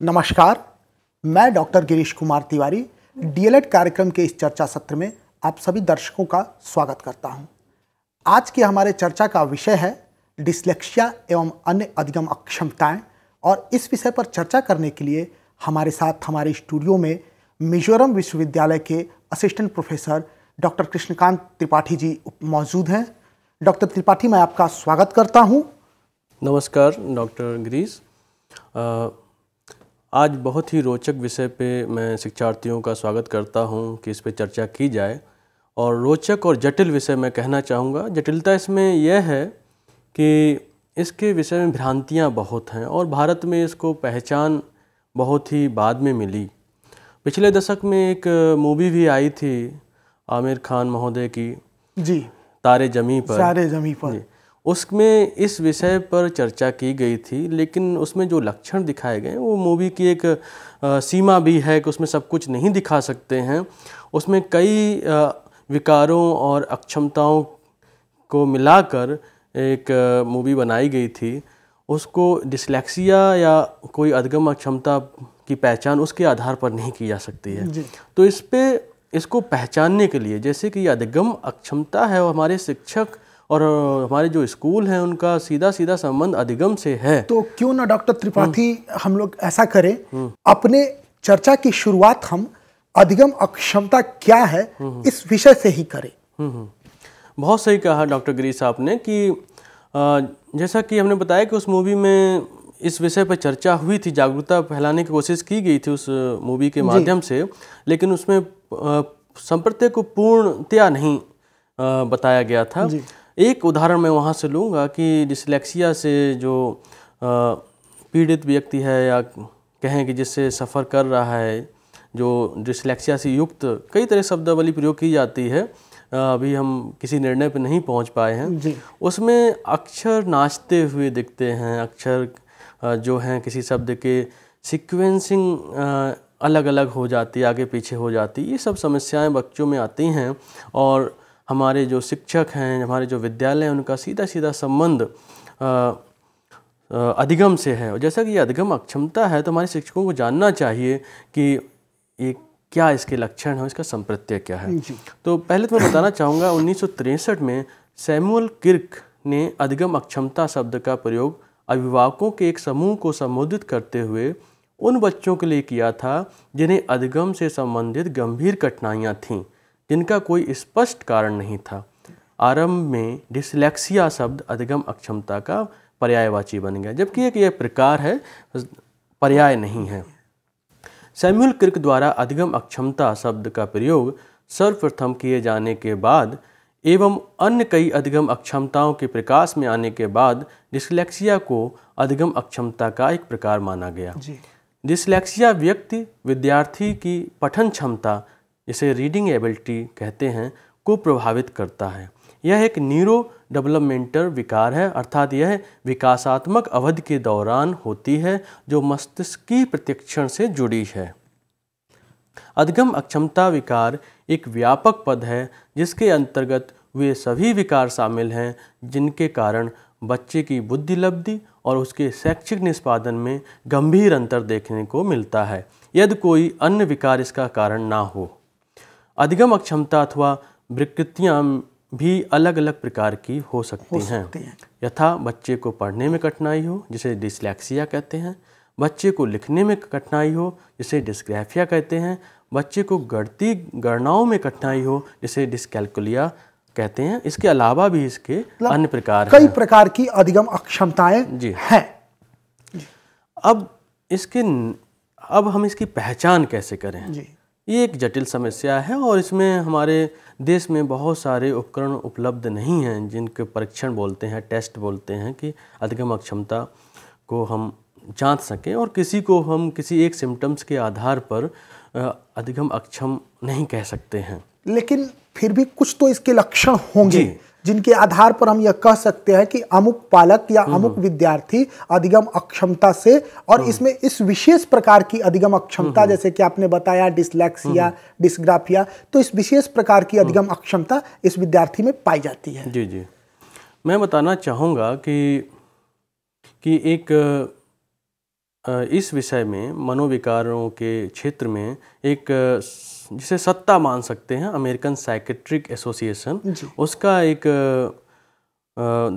नमस्कार, मैं doctor Girish Kumar Tiwari DElEd कार्यक्रम के इस चर्चा सत्र में आप सभी दर्शकों का स्वागत करता हूं। आज के हमारे चर्चा का विषय है डिस्लेक्सिया एवं अन्य अधिगम अक्षमताएं और इस विषय पर चर्चा करने के लिए हमारे साथ हमारे स्टूडियो में मिजोरम विश्वविद्यालय के assistant professor doctor Krishnakant Tripathi ji मौजूद हैं। डॉक्टर त्रिपाठी, मैं आपका स्वागत करता हूं। नमस्कार डॉक्टर गिरीश। आज बहुत ही रोचक विषय पे मैं शिक्षार्थियों का स्वागत करता हूं कि इस पे चर्चा की जाए। और रोचक और जटिल विषय मैं कहना चाहूँगा। जटिलता इसमें यह है कि इसके विषय में भ्रांतियाँ बहुत हैं और भारत में इसको पहचान बहुत ही बाद में मिली। पिछले दशक में एक मूवी भी आई थी आमिर खान महोदय की, जी, तारे ज़मीं पर। उसमें इस विषय पर चर्चा की गई थी, लेकिन उसमें जो लक्षण दिखाए गए वो मूवी की एक सीमा भी है कि उसमें सब कुछ नहीं दिखा सकते हैं। उसमें कई विकारों और अक्षमताओं को मिलाकर एक मूवी बनाई गई थी। उसको डिस्लेक्सिया या कोई अधिगम अक्षमता की पहचान उसके आधार पर नहीं की जा सकती है। तो इसको पहचानने के लिए, जैसे कि अधिगम अक्षमता है, वो हमारे शिक्षक और हमारे जो स्कूल हैं उनका सीधा सीधा संबंध अधिगम से है। तो क्यों ना डॉक्टर त्रिपाठी हम लोग ऐसा करें, अपने चर्चा की शुरुआत हम अधिगम अक्षमता क्या है इस विषय से ही करें। बहुत सही कहा डॉक्टर गिरीश आपने कि जैसा कि हमने बताया कि उस मूवी में इस विषय पर चर्चा हुई थी, जागरूकता फैलाने की कोशिश की गई थी उस मूवी के माध्यम से, लेकिन उसमें संप्रत्य को पूर्णतया नहीं बताया गया था। एक उदाहरण मैं वहाँ से लूँगा कि डिस्लेक्सिया से जो पीड़ित व्यक्ति है या कहें कि जिससे सफ़र कर रहा है, जो डिस्लेक्सिया से युक्त, कई तरह शब्दावली प्रयोग की जाती है, अभी हम किसी निर्णय पर नहीं पहुँच पाए हैं। उसमें अक्षर नाचते हुए दिखते हैं, अक्षर जो हैं किसी शब्द के सीक्वेंसिंग अलग अलग हो जाती है, आगे पीछे हो जाती है। ये सब समस्याएं बच्चों में आती हैं और हमारे जो शिक्षक हैं, हमारे जो विद्यालय हैं, उनका सीधा सीधा संबंध अधिगम से है। और जैसा कि ये अधिगम अक्षमता है तो हमारे शिक्षकों को जानना चाहिए कि ये क्या इसके लक्षण है, इसका संप्रत्यय क्या है। तो पहले तो मैं बताना चाहूँगा 1963 में सैमुअल किर्क ने अधिगम अक्षमता शब्द का प्रयोग अभिभावकों के एक समूह को संबोधित करते हुए उन बच्चों के लिए किया था जिन्हें अधिगम से संबंधित गंभीर कठिनाइयाँ थीं, जिनका कोई स्पष्ट कारण नहीं था। आरंभ में डिस्लेक्सिया शब्द अधिगम अक्षमता का पर्यायवाची बन गया, जबकि एक यह प्रकार है, पर्याय नहीं है। सैमुअल किर्क द्वारा अधिगम अक्षमता शब्द का प्रयोग सर्वप्रथम किए जाने के बाद एवं अन्य कई अधिगम अक्षमताओं के प्रकाश में आने के बाद डिस्लेक्सिया को अधिगम अक्षमता का एक प्रकार माना गया। डिस्लेक्सिया व्यक्ति विद्यार्थी की पठन क्षमता, जिसे रीडिंग एबिलिटी कहते हैं, को प्रभावित करता है। यह एक न्यूरो डेवलपमेंटल विकार है, अर्थात यह विकासात्मक अवधि के दौरान होती है जो मस्तिष्की प्रतिक्षण से जुड़ी है। अधिगम अक्षमता विकार एक व्यापक पद है जिसके अंतर्गत वे सभी विकार शामिल हैं जिनके कारण बच्चे की बुद्धिलब्धि और उसके शैक्षिक निष्पादन में गंभीर अंतर देखने को मिलता है, यदि कोई अन्य विकार इसका कारण ना हो। अधिगम अक्षमता अथवा विकृतियाँ भी अलग अलग प्रकार की हो सकती हैं। यथा बच्चे को पढ़ने में कठिनाई हो, जिसे डिस्लेक्सिया कहते हैं, बच्चे को लिखने में कठिनाई हो, जिसे डिस्ग्राफिया कहते हैं, बच्चे को गणितीय गणनाओं में कठिनाई हो, जिसे डिस्कैल्कुलिया कहते हैं। इसके अलावा भी इसके अन्य प्रकार हैं। कई प्रकार की अधिगम अक्षमताएं हैं। अब हम इसकी पहचान कैसे करें? ये एक जटिल समस्या है और इसमें हमारे देश में बहुत सारे उपकरण उपलब्ध नहीं हैं जिनके परीक्षण बोलते हैं, टेस्ट बोलते हैं, कि अधिगम अक्षमता को हम जांच सकें और किसी को हम किसी एक सिम्टम्स के आधार पर अधिगम अक्षम नहीं कह सकते हैं। लेकिन फिर भी कुछ तो इसके लक्षण होंगे जिनके आधार पर हम यह कह सकते हैं कि अमुक पालक या अमुक विद्यार्थी अधिगम अक्षमता से, और इसमें इस विशेष प्रकार की अधिगम अक्षमता, जैसे कि आपने बताया डिस्लेक्सिया, डिस्ग्राफिया, तो इस विशेष प्रकार की अधिगम अक्षमता इस विद्यार्थी में पाई जाती है। जी, मैं बताना चाहूँगा कि एक इस विषय में मनोविकारों के क्षेत्र में एक जिसे सत्ता मान सकते हैं, अमेरिकन साइकेट्रिक एसोसिएशन, उसका एक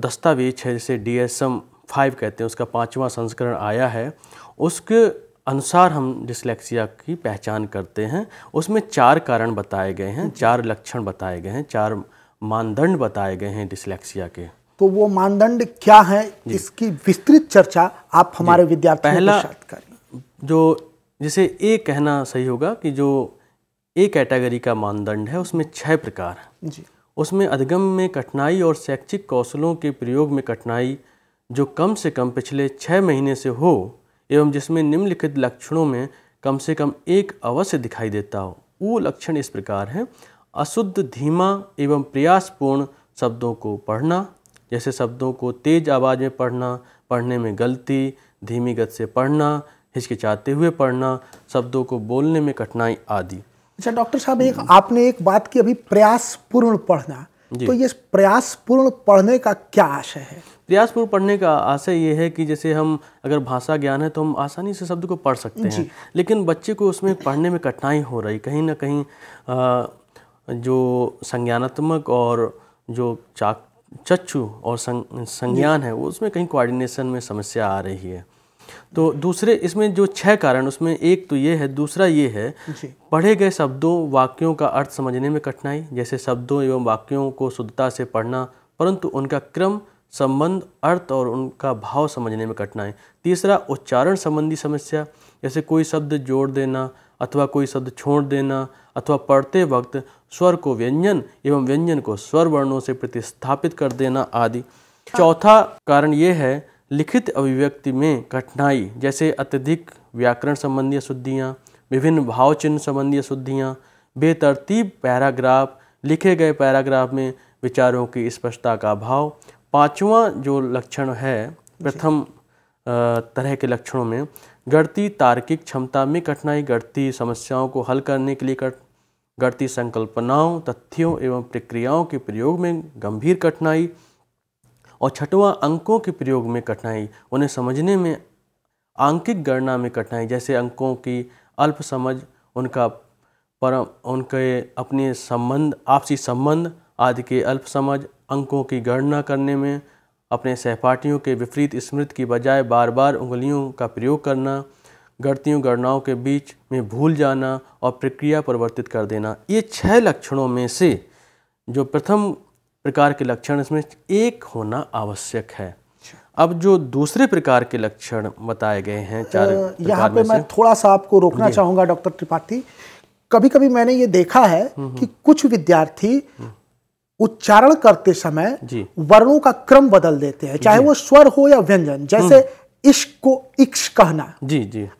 दस्तावेज है जिसे DSM-5 कहते हैं, उसका 5वां संस्करण आया है। उसके अनुसार हम डिसलेक्सिया की पहचान करते हैं। उसमें 4 कारण बताए गए हैं, 4 लक्षण बताए गए हैं, 4 मानदंड बताए गए हैं डिसलेक्सिया के। तो वो मानदंड क्या है, इसकी विस्तृत चर्चा आप हमारे विद्यार्थियों के साथ करें। जो जिसे ए कहना सही होगा कि जो ए कैटेगरी का मानदंड है उसमें 6 प्रकार हैं जी। उसमें अधिगम में कठिनाई और शैक्षिक कौशलों के प्रयोग में कठिनाई जो कम से कम पिछले 6 महीने से हो एवं जिसमें निम्नलिखित लक्षणों में कम से कम एक अवश्य दिखाई देता हो। वो लक्षण इस प्रकार हैं: अशुद्ध, धीमा एवं प्रयासपूर्ण शब्दों को पढ़ना, जैसे शब्दों को तेज आवाज़ में पढ़ना, पढ़ने में गलती, धीमी गति से पढ़ना, हिचकिचाते हुए पढ़ना, शब्दों को बोलने में कठिनाई आदि। अच्छा डॉक्टर साहब, आपने एक बात की अभी, प्रयासपूर्ण पढ़ना, तो ये प्रयासपूर्ण पढ़ने का क्या आशय है? प्रयासपूर्ण पढ़ने का आशय ये है कि जैसे हम अगर भाषा ज्ञान है तो हम आसानी से शब्द को पढ़ सकते हैं, लेकिन बच्चे को उसमें पढ़ने में कठिनाई हो रही, कहीं ना कहीं जो संज्ञानात्मक और जो चक्षु और संज्ञान है वो उसमें कहीं कोऑर्डिनेशन में समस्या आ रही है। तो दूसरे इसमें जो 6 कारण, उसमें एक तो ये है, दूसरा ये है पढ़े गए शब्दों वाक्यों का अर्थ समझने में कठिनाई, जैसे शब्दों एवं वाक्यों को शुद्धता से पढ़ना परंतु उनका क्रम, संबंध, अर्थ और उनका भाव समझने में कठिनाई। तीसरा उच्चारण संबंधी समस्या, जैसे कोई शब्द जोड़ देना अथवा कोई शब्द छोड़ देना अथवा पढ़ते वक्त स्वर को व्यंजन एवं व्यंजन को स्वर वर्णों से प्रतिस्थापित कर देना आदि। चौथा कारण ये है लिखित अभिव्यक्ति में कठिनाई, जैसे अत्यधिक व्याकरण संबंधी अशुद्धियाँ, विभिन्न भाव चिन्ह संबंधी अशुद्धियाँ, बेतरतीब पैराग्राफ, लिखे गए पैराग्राफ में विचारों की स्पष्टता का अभाव। 5वां जो लक्षण है प्रथम तरह के लक्षणों में गढ़ती तार्किक क्षमता में कठिनाई, गढ़ती समस्याओं को हल करने के लिए गढ़ती संकल्पनाओं, तथ्यों एवं प्रक्रियाओं के प्रयोग में गंभीर कठिनाई। और 6वां अंकों के प्रयोग में कठिनाई, उन्हें समझने में आंकिक गणना में कठिनाई, जैसे अंकों की अल्प समझ, उनके अपने संबंध, आपसी संबंध आदि के अल्प समझ, अंकों की गणना करने में अपने सहपाठियों के विपरीत स्मृति की बजाय बार बार उंगलियों का प्रयोग करना, गणतियों गणनाओं के बीच में भूल जाना और प्रक्रिया परिवर्तित कर देना। ये 6 लक्षणों में से जो प्रथम प्रकार के लक्षण, इसमें एक होना आवश्यक है। अब जो दूसरे प्रकार के लक्षण बताए गए हैं 4 यहाँ पे मैं थोड़ा सा आपको रोकना चाहूँगा डॉक्टर त्रिपाठी। कभी कभी मैंने ये देखा है कि कुछ विद्यार्थी उच्चारण करते समय वर्णों का क्रम बदल देते हैं, चाहे वो स्वर हो या व्यंजन, जैसे इश्क को इक्श कहना,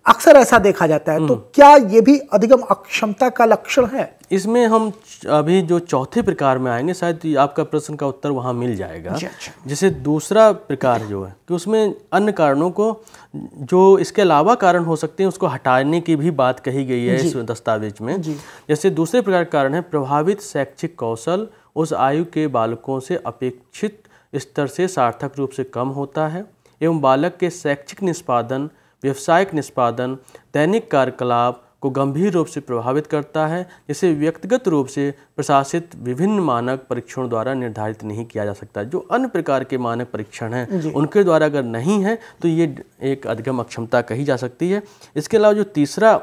अक्सर ऐसा देखा जाता है। तो क्या ये भी अधिगम अक्षमता का लक्षण है? इसमें हम अभी जो चौथे प्रकार में आएंगे, शायद आपका प्रश्न का उत्तर वहाँ मिल जाएगा। जैसे दूसरा प्रकार जो है कि उसमें अन्य कारणों को, जो इसके अलावा कारण हो सकते हैं, उसको हटाने की भी बात कही गई है इस दस्तावेज में। जैसे दूसरे प्रकार का कारण है प्रभावित शैक्षिक कौशल उस आयु के बालकों से अपेक्षित स्तर से सार्थक रूप से कम होता है एवं बालक के शैक्षिक निष्पादन, व्यवसायिक निष्पादन, दैनिक कार्यकलाप को गंभीर रूप से प्रभावित करता है, जिसे व्यक्तिगत रूप से प्रशासित विभिन्न मानक परीक्षणों द्वारा निर्धारित नहीं किया जा सकता। जो अन्य प्रकार के मानक परीक्षण हैं उनके द्वारा अगर नहीं है तो ये एक अधिगम अक्षमता कही जा सकती है। इसके अलावा जो तीसरा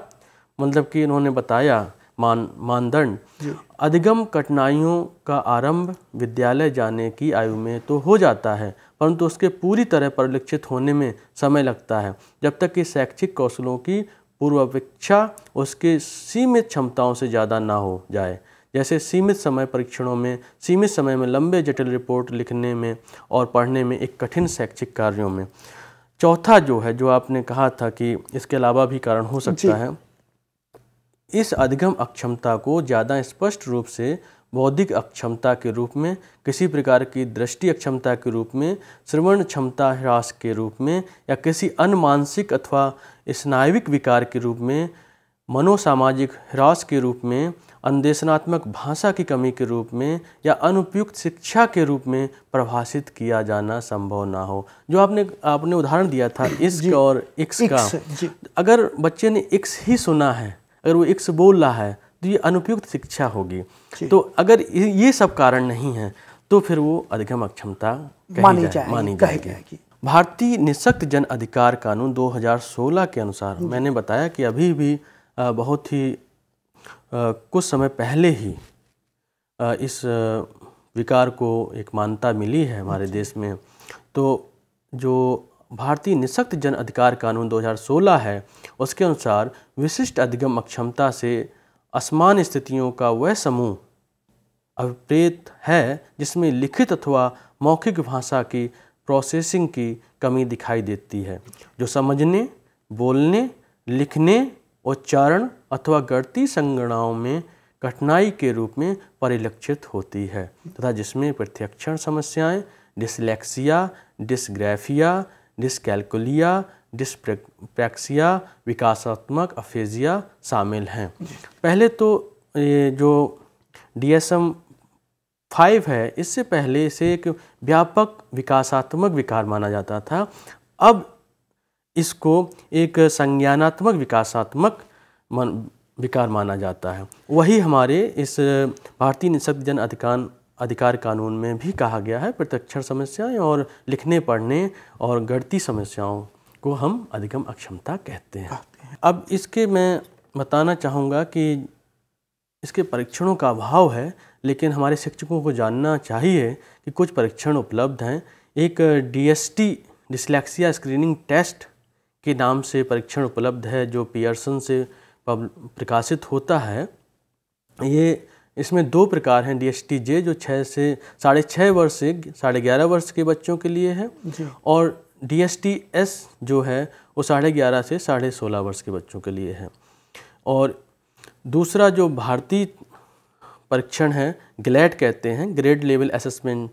मतलब कि इन्होंने बताया मानदंड, अधिगम कठिनाइयों का आरंभ विद्यालय जाने की आयु में तो हो जाता है, परंतु उसके पूरी तरह परिलक्षित होने में समय लगता है, जब तक कि शैक्षिक कौशलों की पूर्वापेक्षा उसके सीमित क्षमताओं से ज़्यादा ना हो जाए। जैसे सीमित समय परीक्षणों में, सीमित समय में लंबे जटिल रिपोर्ट लिखने में और पढ़ने में, एक कठिन शैक्षिक कार्यों में। चौथा जो है, जो आपने कहा था कि इसके अलावा भी कारण हो सकता है, इस अधिगम अक्षमता को ज़्यादा स्पष्ट रूप से बौद्धिक अक्षमता के रूप में, किसी प्रकार की दृष्टि अक्षमता के रूप में, श्रवण क्षमता ह्रास के रूप में या किसी अन्य मानसिक अथवा स्नायविक विकार के रूप में मनोसामाजिक ह्रास के रूप में, अन्वेषणात्मक भाषा की कमी के रूप में या अनुपयुक्त शिक्षा के रूप में परिभाषित किया जाना संभव ना हो। जो आपने उदाहरण दिया था इश्क और इक्स का, अगर बच्चे ने इक्स ही सुना है, अगर वो इक्स बोल रहा है तो ये अनुपयुक्त शिक्षा होगी। तो अगर ये सब कारण नहीं है तो फिर वो अधिगम अक्षमता मानी जाएगी। भारतीय निःशक्त जन अधिकार कानून 2016 के अनुसार मैंने बताया कि अभी भी बहुत ही कुछ समय पहले ही इस विकार को एक मान्यता मिली है हमारे देश में। तो जो भारतीय निःशक्त जन अधिकार कानून 2016 है, उसके अनुसार विशिष्ट अधिगम अक्षमता से असमान स्थितियों का वह समूह अभिप्रेत है जिसमें लिखित अथवा मौखिक भाषा की प्रोसेसिंग की कमी दिखाई देती है, जो समझने, बोलने, लिखने, उच्चारण अथवा गणितीय संगणनाओं में कठिनाई के रूप में परिलक्षित होती है तथा जिसमें प्रत्यक्षण समस्याएं, डिसलेक्सिया, डिसग्राफिया, डिसकैल्कुलिया, डिस्प्रैक्सिया, विकासात्मक अफेजिया शामिल हैं। पहले तो ये जो DSM-5 है, इससे पहले इसे एक व्यापक विकासात्मक विकार माना जाता था। अब इसको एक संज्ञानात्मक विकासात्मक विकार माना जाता है। वही हमारे इस भारतीय निःशक्त जन अधिकार कानून में भी कहा गया है, प्रत्यक्षण समस्याएं और लिखने पढ़ने और गणितीय समस्याओं को हम अधिगम अक्षमता कहते हैं। अब इसके मैं बताना चाहूँगा कि इसके परीक्षणों का अभाव है, लेकिन हमारे शिक्षकों को जानना चाहिए कि कुछ परीक्षण उपलब्ध हैं। एक DST डिसलेक्सिया स्क्रीनिंग टेस्ट के नाम से परीक्षण उपलब्ध है जो पियर्सन से प्रकाशित होता है। ये इसमें 2 प्रकार हैं, DST-J जो 6 से 6.5 वर्ष से 11.5 वर्ष के बच्चों के लिए है और DST-S जो है वो 11.5 से 16.5 वर्ष के बच्चों के लिए है। और दूसरा जो भारतीय परीक्षण है ग्लैड कहते हैं, ग्रेड लेवल असेसमेंट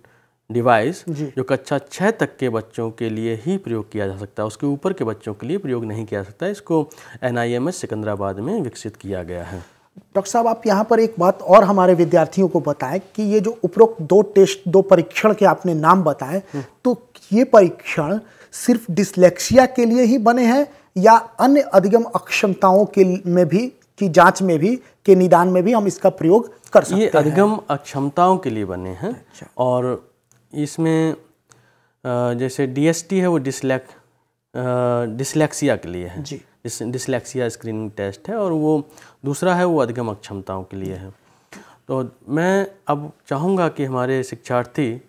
डिवाइस, जो कक्षा 6 तक के बच्चों के लिए ही प्रयोग किया जा सकता है, उसके ऊपर के बच्चों के लिए प्रयोग नहीं किया जा सकता। इसको NIMH सिकंदराबाद में विकसित किया गया है। डॉक्टर साहब, आप यहाँ पर एक बात और हमारे विद्यार्थियों को बताएं कि ये जो उपरोक्त 2 टेस्ट 2 परीक्षण के आपने नाम बताए, तो ये परीक्षण सिर्फ डिसलेक्सिया के लिए ही बने हैं या अन्य अधिगम अक्षमताओं के में भी की जांच में भी के निदान में भी हम इसका प्रयोग कर सकते हैं? ये अधिगम अक्षमताओं के लिए बने हैं। अच्छा। और इसमें जैसे DST है वो डिसलेक्सिया के लिए है जी, डिसलेक्सिया स्क्रीनिंग टेस्ट है, और वो दूसरा है वो अधिगम अक्षमताओं के लिए है। तो मैं अब चाहूँगा कि हमारे शिक्षार्थी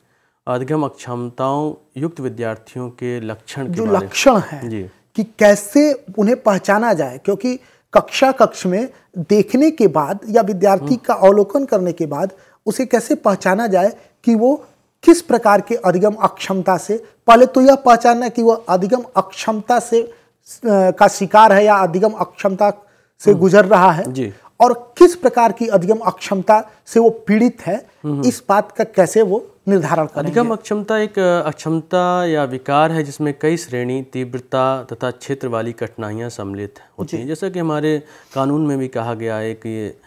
अधिगम अक्षमताओं युक्त विद्यार्थियों के लक्षण जो लक्षण है जी, कि कैसे उन्हें पहचाना जाए, क्योंकि कक्ष में देखने के बाद या विद्यार्थी का अवलोकन करने के बाद उसे कैसे पहचाना जाए कि वो किस प्रकार के अधिगम अक्षमता से, पहले तो यह पहचानना कि वह अधिगम अक्षमता से का शिकार है या अधिगम अक्षमता से गुजर रहा है जी, और किस प्रकार की अधिगम अक्षमता से वो पीड़ित है, इस बात का कैसे वो निर्धारण करेंगे? अधिगम अक्षमता एक अक्षमता या विकार है जिसमें कई श्रेणी, तीव्रता तथा क्षेत्र वाली कठिनाइयाँ सम्मिलित होती हैं। जैसा कि हमारे कानून में भी कहा गया है कि ये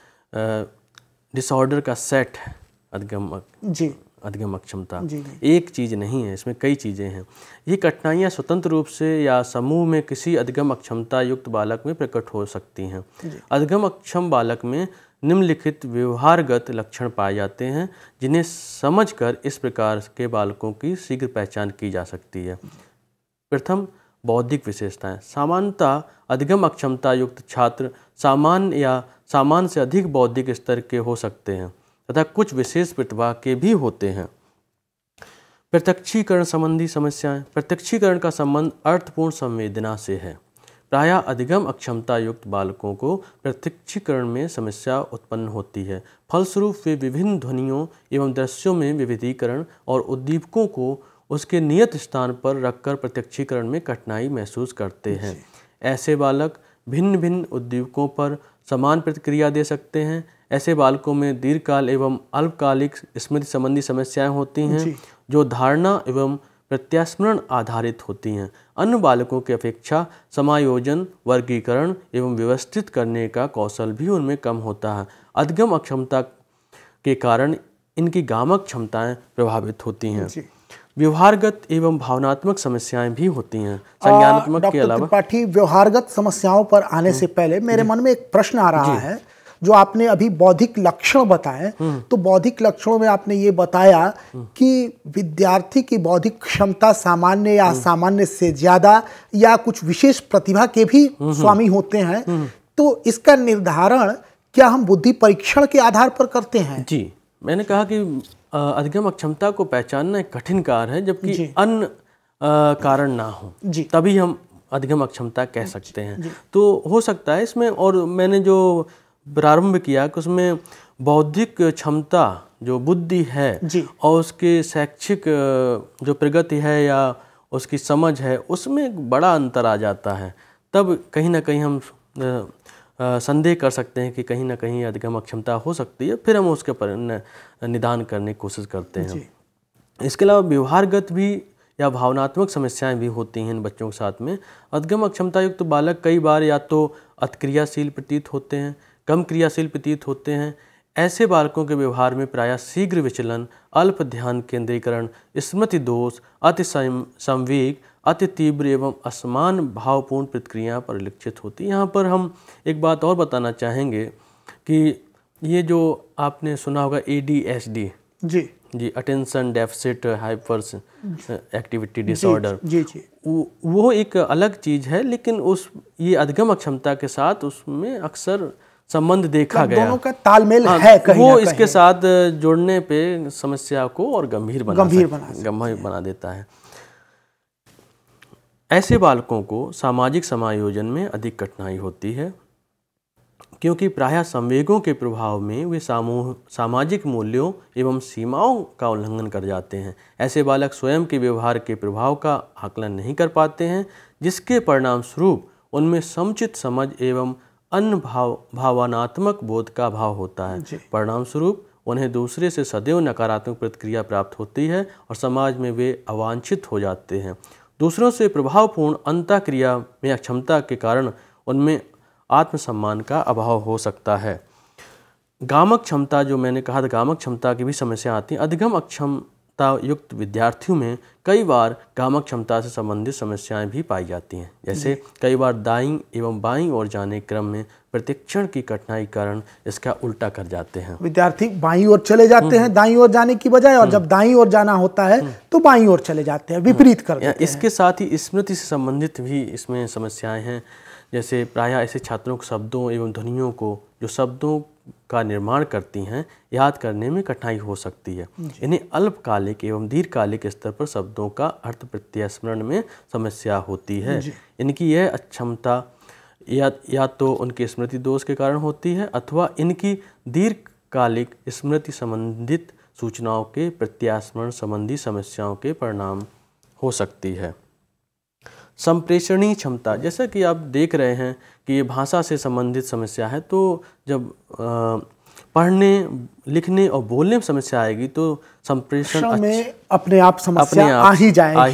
डिसऑर्डर का सेट है अधिगम अक्षमता, एक चीज़ नहीं है, इसमें कई चीज़ें हैं। ये कठिनाइयाँ स्वतंत्र रूप से या समूह में किसी अधिगम अक्षमता युक्त बालक में प्रकट हो सकती हैं। अधिगम अक्षम बालक में निम्नलिखित व्यवहारगत लक्षण पाए जाते हैं जिन्हें समझकर इस प्रकार के बालकों की शीघ्र पहचान की जा सकती है। प्रथम, बौद्धिक विशेषताएं। सामान्यतः अधिगम अक्षमता युक्त छात्र सामान्य या सामान्य से अधिक बौद्धिक स्तर के हो सकते हैं तथा कुछ विशेष प्रतिभा के भी होते हैं। प्रत्यक्षीकरण संबंधी समस्याएं। प्रत्यक्षीकरण का संबंध अर्थपूर्ण संवेदना से है। प्रायः अधिगम अक्षमता युक्त बालकों को प्रत्यक्षीकरण में समस्या उत्पन्न होती है। फलस्वरूप वे विभिन्न ध्वनियों एवं दृश्यों में विविधीकरण और उद्दीपकों को उसके नियत स्थान पर रखकर प्रत्यक्षीकरण में कठिनाई महसूस करते हैं। ऐसे बालक भिन्न भिन्न उद्दीपकों पर समान प्रतिक्रिया दे सकते हैं। ऐसे बालकों में दीर्घकाल एवं अल्पकालिक स्मृति संबंधी समस्याएं होती हैं जो धारणा एवं प्रत्यास्मरण आधारित होती हैं। अन्य बालकों की अपेक्षा समायोजन, वर्गीकरण एवं व्यवस्थित करने का कौशल भी उनमें कम होता है। अधिगम अक्षमता के कारण इनकी गामक क्षमताएं प्रभावित होती हैं। व्यवहारगत एवं भावनात्मक समस्याएं भी होती हैं। संज्ञानात्मक के अलावा त्रिपाठी, व्यवहारगत समस्याओं पर आने से पहले मेरे मन में एक प्रश्न आ रहा है। जो आपने अभी बौद्धिक लक्षण बताए, तो बौद्धिक लक्षणों में आपने ये बताया कि विद्यार्थी की बौद्धिक क्षमता सामान्य या असामान्य से ज्यादा या कुछ विशेष प्रतिभा के भी स्वामी होते हैं। तो इसका निर्धारण क्या हम बुद्धि परीक्षण के आधार पर करते हैं? जी, मैंने कहा कि अधिगम अक्षमता को पहचानना एक कठिन कार्य है, जबकि अन्य कारण ना हो तभी हम अधिगम अक्षमता कह सकते हैं। तो हो सकता है इसमें, और मैंने जो प्रारंभ किया कि उसमें बौद्धिक क्षमता जो बुद्धि है और उसके शैक्षिक जो प्रगति है या उसकी समझ है, उसमें एक बड़ा अंतर आ जाता है। तब कहीं ना कहीं हम संदेह कर सकते हैं कि कहीं ना कहीं अधिगम अक्षमता हो सकती है, फिर हम उसके पर निदान करने की कोशिश करते हैं। इसके अलावा व्यवहारगत भी या भावनात्मक समस्याएं भी होती हैं इन बच्चों के साथ में। अधिगम अक्षमता युक्त तो बालक कई बार या तो अतिक्रियाशील प्रतीत होते हैं, कम क्रियाशील प्रतीत होते हैं। ऐसे बालकों के व्यवहार में प्रायः शीघ्र विचलन, अल्प ध्यान केंद्रीकरण, स्मृति दोष, अति संवेग, अति तीव्र एवं असमान भावपूर्ण प्रतिक्रिया परिलक्षित होती है। यहाँ पर हम एक बात और बताना चाहेंगे कि ये जो आपने सुना होगा ADHD, जी attention deficit hyperactivity disorder, वो एक अलग चीज़ है, लेकिन ये अधिगम अक्षमता के साथ उसमें अक्सर संबंध देखा गया, दोनों का तालमेल है कहीं वो इसके साथ जोड़ने पे समस्या को और गंभीर बना देता है। ऐसे बालकों को सामाजिक समायोजन में अधिक कठिनाई होती है, क्योंकि प्रायः संवेगों के प्रभाव में वे सामाजिक मूल्यों एवं सीमाओं का उल्लंघन कर जाते हैं। ऐसे बालक स्वयं के व्यवहार के प्रभाव का आकलन नहीं कर पाते हैं, जिसके परिणाम स्वरूप उनमें समुचित समझ एवं अन्य भावनात्मक बोध का अभाव होता है। परिणाम स्वरूप उन्हें दूसरे से सदैव नकारात्मक प्रतिक्रिया प्राप्त होती है और समाज में वे अवांछित हो जाते हैं। दूसरों से प्रभावपूर्ण अंतःक्रिया में अक्षमता के कारण उनमें आत्मसम्मान का अभाव हो सकता है। गामक क्षमता, जो मैंने कहा था, गामक क्षमता की भी समस्या आती है। अधिगम अक्षमता युक्त विद्यार्थियों में कई बार गामक क्षमता से संबंधित समस्याएं भी पाई जाती हैं। जैसे कई बार दाईं एवं बाईं ओर जाने के क्रम में प्रतिक्षण की कठिनाई कारण इसका उल्टा कर जाते हैं। विद्यार्थी बाईं ओर चले जाते हैं दाईं ओर जाने की बजाय, और जब दाईं ओर जाना होता है तो बाईं ओर चले जाते हैं, विपरीत कर देते हैं। इसके साथ ही स्मृति से संबंधित भी इसमें समस्याएं हैं। जैसे प्रायः ऐसे छात्रों को शब्दों एवं ध्वनियों को, जो शब्दों का निर्माण करती हैं, याद करने में कठिनाई हो सकती है। इन्हें अल्पकालिक एवं दीर्घकालिक स्तर पर शब्दों का अर्थ प्रत्यास्मरण में समस्या होती है। इनकी यह अक्षमता या तो उनके स्मृति दोष के कारण होती है, अथवा इनकी दीर्घकालिक स्मृति संबंधित सूचनाओं के प्रत्यास्मरण संबंधी समस्याओं के परिणाम हो सकती है। संप्रेषणीय क्षमता, जैसा कि आप देख रहे हैं कि ये भाषा से संबंधित समस्या है, तो जब पढ़ने, लिखने और बोलने में समस्या आएगी तो संप्रेषण में अपने आप समस्या आ ही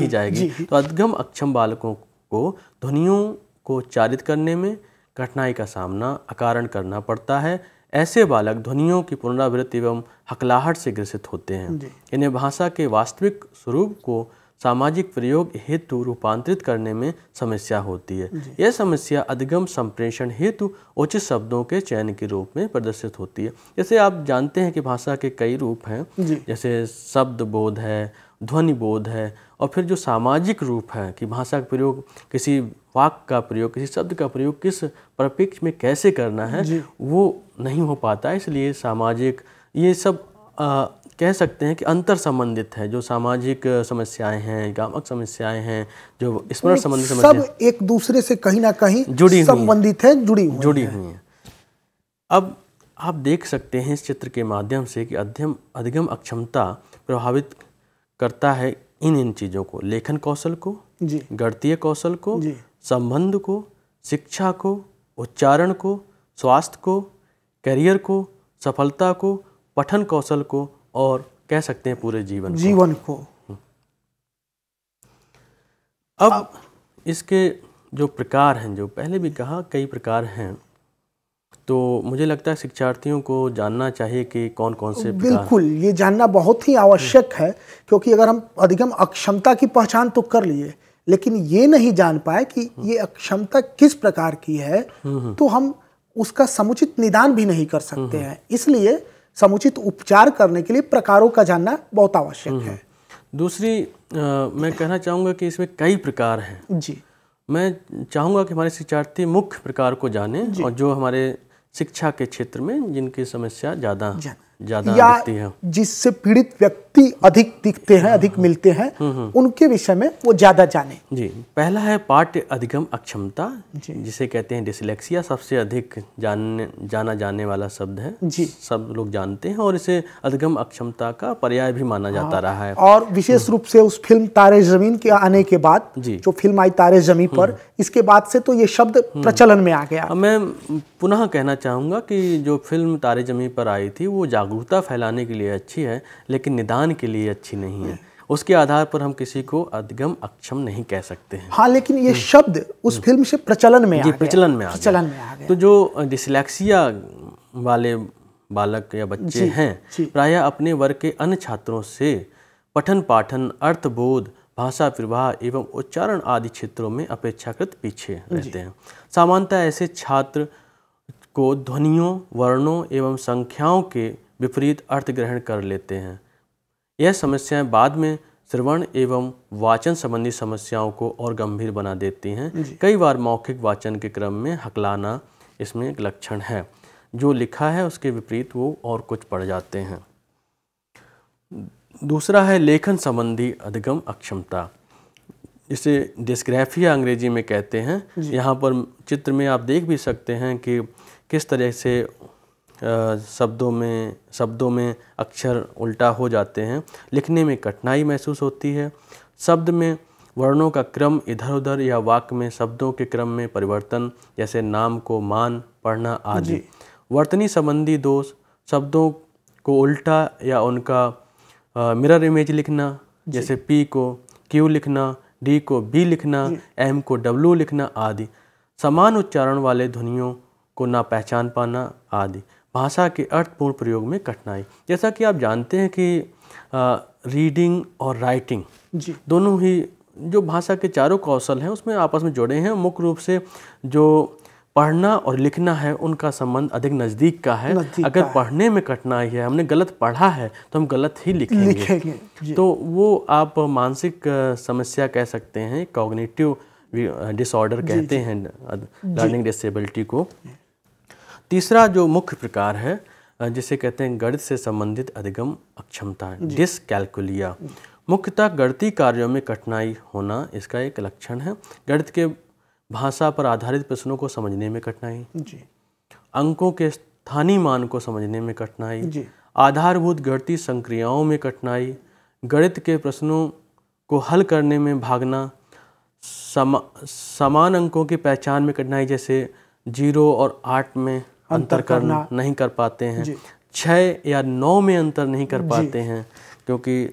जाएगी। तो अधिगम अक्षम बालकों को ध्वनियों को उच्चारित करने में कठिनाई का सामना अकारण करना पड़ता है। ऐसे बालक ध्वनियों की पुनरावृत्ति एवं हकलाहट से ग्रसित होते हैं। इन्हें भाषा के वास्तविक स्वरूप को सामाजिक प्रयोग हेतु रूपांतरित करने में समस्या होती है। यह समस्या अधिगम संप्रेषण हेतु उचित शब्दों के चयन के रूप में प्रदर्शित होती है। जैसे आप जानते हैं कि भाषा के कई रूप हैं, जैसे शब्द बोध है, ध्वनि बोध है, और फिर जो सामाजिक रूप है कि भाषा का प्रयोग, किसी वाक्य का प्रयोग, किसी शब्द का प्रयोग किस परिप्रेक्ष्य में कैसे करना है, वो नहीं हो पाता। इसलिए सामाजिक, ये सब कह सकते हैं कि अंतर संबंधित है। जो सामाजिक समस्याएं हैं, गामक समस्याएं हैं, जो स्मरण संबंधी समस्याएं, सब एक दूसरे से कहीं ना कहीं संबंधित है, जुड़ी हुई हैं। अब आप देख सकते हैं इस चित्र के माध्यम से कि अधिगम अक्षमता प्रभावित करता है इन चीज़ों को: लेखन कौशल को, गणितीय कौशल को, संबंध को, शिक्षा को, उच्चारण को, स्वास्थ्य को, करियर को, सफलता को, पठन कौशल को, और कह सकते हैं पूरे जीवन को। अब इसके जो प्रकार हैं, जो पहले भी कहा कई प्रकार हैं, तो मुझे लगता है शिक्षार्थियों को जानना चाहिए कि कौन कौन से प्रकार। बिल्कुल, ये जानना बहुत ही आवश्यक है, क्योंकि अगर हम अधिगम अक्षमता की पहचान तो कर लिए, लेकिन ये नहीं जान पाए कि ये अक्षमता किस प्रकार की है, तो हम उसका समुचित निदान भी नहीं कर सकते हैं। इसलिए समुचित उपचार करने के लिए प्रकारों का जानना बहुत आवश्यक है। दूसरी मैं कहना चाहूँगा कि इसमें कई प्रकार हैं जी। मैं चाहूँगा कि हमारे शिक्षार्थी मुख्य प्रकार को जानें, और जो हमारे शिक्षा के क्षेत्र में जिनकी समस्या ज़्यादा दिखती है, जिससे पीड़ित व्यक्ति अधिक दिखते हैं, अधिक मिलते हैं, उनके विषय में वो ज़्यादा जाने। जी, पहला है पाठ्य अधिगम अक्षमता, जिसे कहते हैं डिसलेक्सिया। सबसे अधिक जाना जाने वाला शब्द है जी, सब लोग जानते हैं, और इसे अधिगम अक्षमता का पर्याय भी माना जाता रहा है। और विशेष रूप से उस फिल्म तारे ज़मीन के आने के बाद, जो फिल्म आई तारे ज़मीन पर, इसके बाद से तो ये शब्द प्रचलन में आ गया। मैं पुनः कहना चाहूँगा कि जो फिल्म तारे ज़मीन पर आई थी वो जागरूकता फैलाने के लिए अच्छी है, लेकिन निदान के लिए अच्छी नहीं है। उसके आधार पर हम किसी को अधिगम अक्षम नहीं कह सकते हैं। हाँ, लेकिन ये शब्द उस फिल्म से प्रचलन में आ गया। तो जो डिसलेक्सिया वाले बालक या बच्चे हैं, प्रायः अपने वर्ग के अन्य छात्रों से पठन पाठन, अर्थबोध, भाषा प्रवाह एवं उच्चारण आदि क्षेत्रों में अपेक्षाकृत पीछे रहते हैं। सामान्यतः ऐसे छात्र को ध्वनियों, वर्णों एवं संख्याओं के विपरीत अर्थ ग्रहण कर लेते हैं। यह समस्याएं बाद में श्रवण एवं वाचन संबंधी समस्याओं को और गंभीर बना देती हैं। कई बार मौखिक वाचन के क्रम में हकलाना इसमें एक लक्षण है। जो लिखा है उसके विपरीत वो और कुछ पढ़ जाते हैं। दूसरा है लेखन संबंधी अधिगम अक्षमता, इसे डिस्ग्राफिया अंग्रेजी में कहते हैं। यहाँ पर चित्र में आप देख भी सकते हैं कि किस तरह से शब्दों में अक्षर उल्टा हो जाते हैं। लिखने में कठिनाई महसूस होती है। शब्द में वर्णों का क्रम इधर उधर या वाक्य में शब्दों के क्रम में परिवर्तन, जैसे नाम को मान पढ़ना आदि। वर्तनी संबंधी दोष, शब्दों को उल्टा या उनका मिरर इमेज लिखना, जैसे पी को क्यू लिखना, डी को बी लिखना, एम को डब्ल्यू लिखना आदि। समान उच्चारण वाले ध्वनियों को ना पहचान पाना आदि। भाषा के अर्थपूर्ण प्रयोग में कठिनाई, जैसा कि आप जानते हैं कि रीडिंग और राइटिंग दोनों ही जो भाषा के चारों कौशल हैं उसमें आपस में जुड़े हैं। मुख्य रूप से जो पढ़ना और लिखना है उनका संबंध अधिक नज़दीक का है। अगर पढ़ने में कठिनाई है, हमने गलत पढ़ा है, तो हम गलत ही लिखेंगे। तो वो आप मानसिक समस्या कह सकते हैं, कॉग्निटिव डिसऑर्डर कहते हैं लर्निंग डिसेबिलिटी को। तीसरा जो मुख्य प्रकार है जिसे कहते हैं गणित से संबंधित अधिगम अक्षमता, डिसकैल्कुलिया। मुख्यतः गणितीय कार्यों में कठिनाई होना इसका एक लक्षण है। गणित के भाषा पर आधारित प्रश्नों को समझने में कठिनाई, अंकों के स्थानीय मान को समझने में कठिनाई, आधारभूत गणितीय संक्रियाओं में कठिनाई, गणित के प्रश्नों को हल करने में भागना, समान अंकों की पहचान में कठिनाई, जैसे 0 और 8 में अंतर करना नहीं कर पाते हैं, 6 या 9 में अंतर नहीं कर पाते हैं, क्योंकि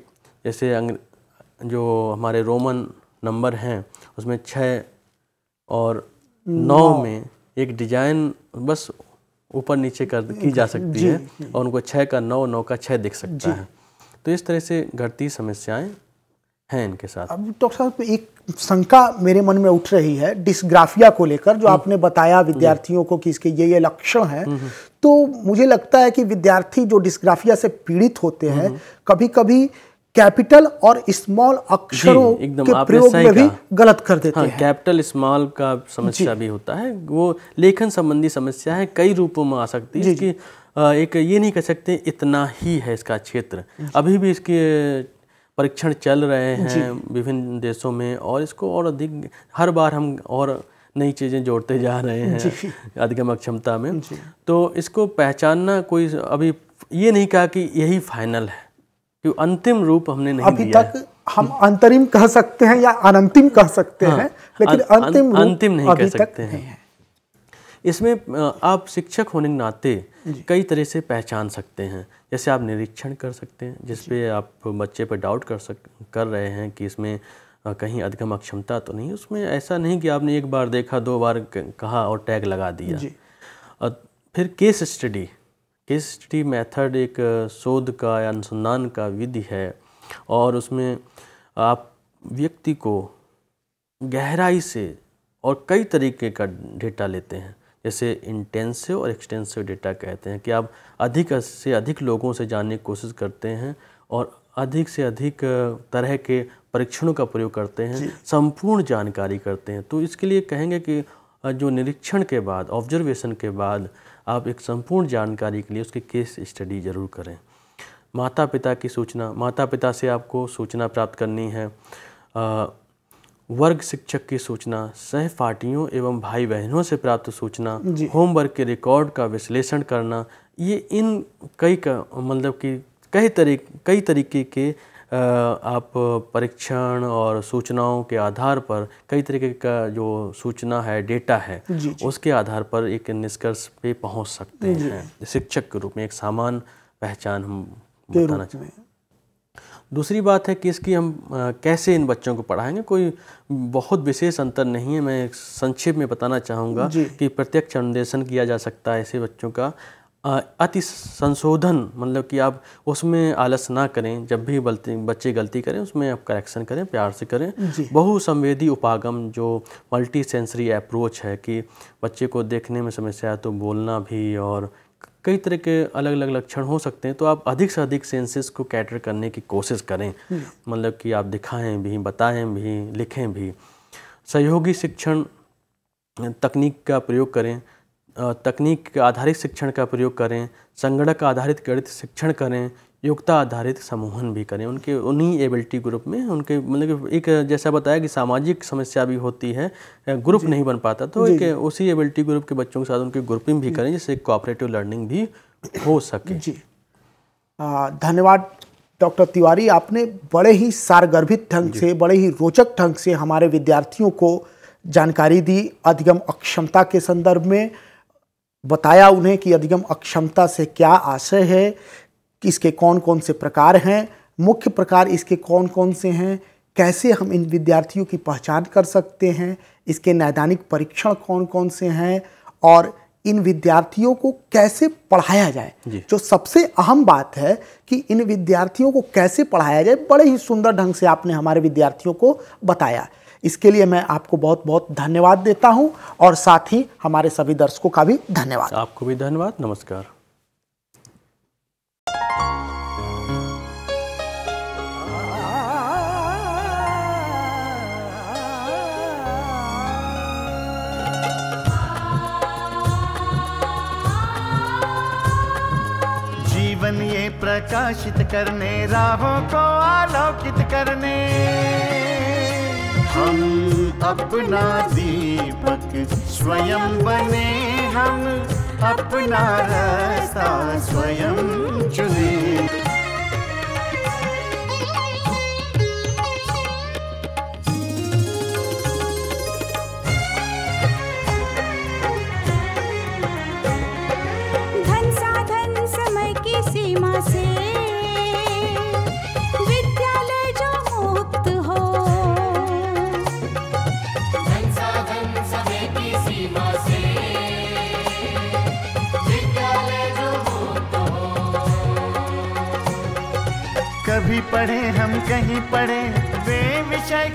जैसे जो हमारे रोमन नंबर हैं उसमें 6 और 9 में एक डिजाइन बस ऊपर नीचे की जा सकती है, और उनको 6 का 9, 9 का 6 दिख सकता है। तो इस तरह से गणितीय समस्याएं हैं इनके साथ। अब डॉक्टर साहब, एक शंका मेरे मन में उठ रही है डिस्ग्राफिया को लेकर, जो आपने बताया विद्यार्थियों को कि इसके ये लक्षण हैं। तो मुझे लगता है कि विद्यार्थी जो डिस्ग्राफिया से पीड़ित होते हैं कभी कभी कैपिटल और स्मॉल अक्षरों के प्रयोग में भी गलत कर देते हैं। कैपिटल स्मॉल का समस्या भी होता है। वो लेखन संबंधी समस्या है, कई रूपों में आ सकती है। इसकी एक ये नहीं कह सकते इतना ही है इसका क्षेत्र। अभी भी इसके परीक्षण चल रहे हैं विभिन्न देशों में, और इसको और अधिक हर बार हम और नई चीज़ें जोड़ते जा रहे हैं अधिगम अक्षमता में। तो इसको पहचानना कोई अभी ये नहीं कहा कि यही फाइनल है, क्योंकि अंतिम रूप हमने नहीं अभी दिया तक। हम अंतरिम कह सकते हैं या अनंतिम कह सकते हैं, लेकिन अंतिम नहीं कह सकते हैं। इसमें आप शिक्षक होने के नाते कई तरह से पहचान सकते हैं। जैसे आप निरीक्षण कर सकते हैं, जिस पे आप बच्चे पर डाउट कर रहे हैं कि इसमें कहीं अधिगम अक्षमता तो नहीं। उसमें ऐसा नहीं कि आपने एक बार देखा, 2 बार कहा और टैग लगा दिया। फिर केस स्टडी मेथड एक शोध का या अनुसंधान का विधि है, और उसमें आप व्यक्ति को गहराई से और कई तरीके का डेटा लेते हैं, जैसे इंटेंसिव और एक्सटेंसिव डेटा कहते हैं, कि आप अधिक से अधिक लोगों से जानने की कोशिश करते हैं और अधिक से अधिक तरह के परीक्षणों का प्रयोग करते हैं, संपूर्ण जानकारी करते हैं। तो इसके लिए कहेंगे कि जो निरीक्षण के बाद, ऑब्जर्वेशन के बाद आप एक संपूर्ण जानकारी के लिए उसकी केस स्टडी ज़रूर करें। माता पिता की सूचना, माता पिता से आपको सूचना प्राप्त करनी है। वर्ग शिक्षक की सूचना, सहपाठियों एवं भाई बहनों से प्राप्त सूचना, होमवर्क के रिकॉर्ड का विश्लेषण करना, ये इन मतलब कि कई तरीके के आप परीक्षण और सूचनाओं के आधार पर, कई तरीके का जो सूचना है, डेटा है, उसके आधार पर एक निष्कर्ष पे पहुंच सकते हैं। शिक्षक के रूप में एक सामान्य पहचान हम बताना चाहें। दूसरी बात है कि इसकी हम कैसे इन बच्चों को पढ़ाएंगे। कोई बहुत विशेष अंतर नहीं है। मैं संक्षेप में बताना चाहूँगा कि प्रत्यक्ष अनुदेशन किया जा सकता है ऐसे बच्चों का। अति संशोधन, मतलब कि आप उसमें आलस ना करें, जब भी बच्चे गलती करें उसमें आप करेक्शन करें, प्यार से करें। बहुसंवेदी उपागम, जो मल्टी सेंसरी अप्रोच है, कि बच्चे को देखने में समस्या है तो बोलना भी, और कई तरह के अलग अलग लक्षण हो सकते हैं, तो आप अधिक से अधिक सेंसेस को कैटर करने की कोशिश करें। मतलब कि आप दिखाएं भी, बताएं भी, लिखें भी। सहयोगी शिक्षण तकनीक का प्रयोग करें, तकनीक आधारित शिक्षण का प्रयोग करें, संगणक आधारित गणित शिक्षण करें, योग्यता आधारित समूहन भी करें। उन्हीं एबिलिटी ग्रुप में उनके, मतलब एक जैसा बताया कि सामाजिक समस्या भी होती है, ग्रुप नहीं बन पाता, तो एक उसी एबिलिटी ग्रुप के बच्चों के साथ उनकी ग्रुपिंग भी करें, जिससे कोऑपरेटिव लर्निंग भी हो सके। धन्यवाद डॉक्टर तिवारी, आपने बड़े ही सारगर्भित ढंग से, बड़े ही रोचक ढंग से हमारे विद्यार्थियों को जानकारी दी अधिगम अक्षमता के संदर्भ में। बताया उन्हें कि अधिगम अक्षमता से क्या आशय है, कि इसके कौन कौन से प्रकार हैं, मुख्य प्रकार इसके कौन कौन से हैं, कैसे हम इन विद्यार्थियों की पहचान कर सकते हैं, इसके नैदानिक परीक्षण कौन कौन से हैं, और इन विद्यार्थियों को कैसे पढ़ाया जाए। जो सबसे अहम बात है कि इन विद्यार्थियों को कैसे पढ़ाया जाए, बड़े ही सुंदर ढंग से आपने हमारे विद्यार्थियों को बताया। इसके लिए मैं आपको बहुत बहुत धन्यवाद देता हूं, और साथ ही हमारे सभी दर्शकों का भी धन्यवाद। आपको भी धन्यवाद। नमस्कार। जीवन ये प्रकाशित करने, राहों को आलोकित करने, हम अपना दीपक स्वयं बने, हम अपना रास्ता स्वयं चुने। धन साधन समय की सीमा से विद्यालय जो मुक्त हो, धन साधन समय की सीमा से विद्यालय जो मुक्त हो। कभी पढ़े हम कहीं पढ़े वे विषय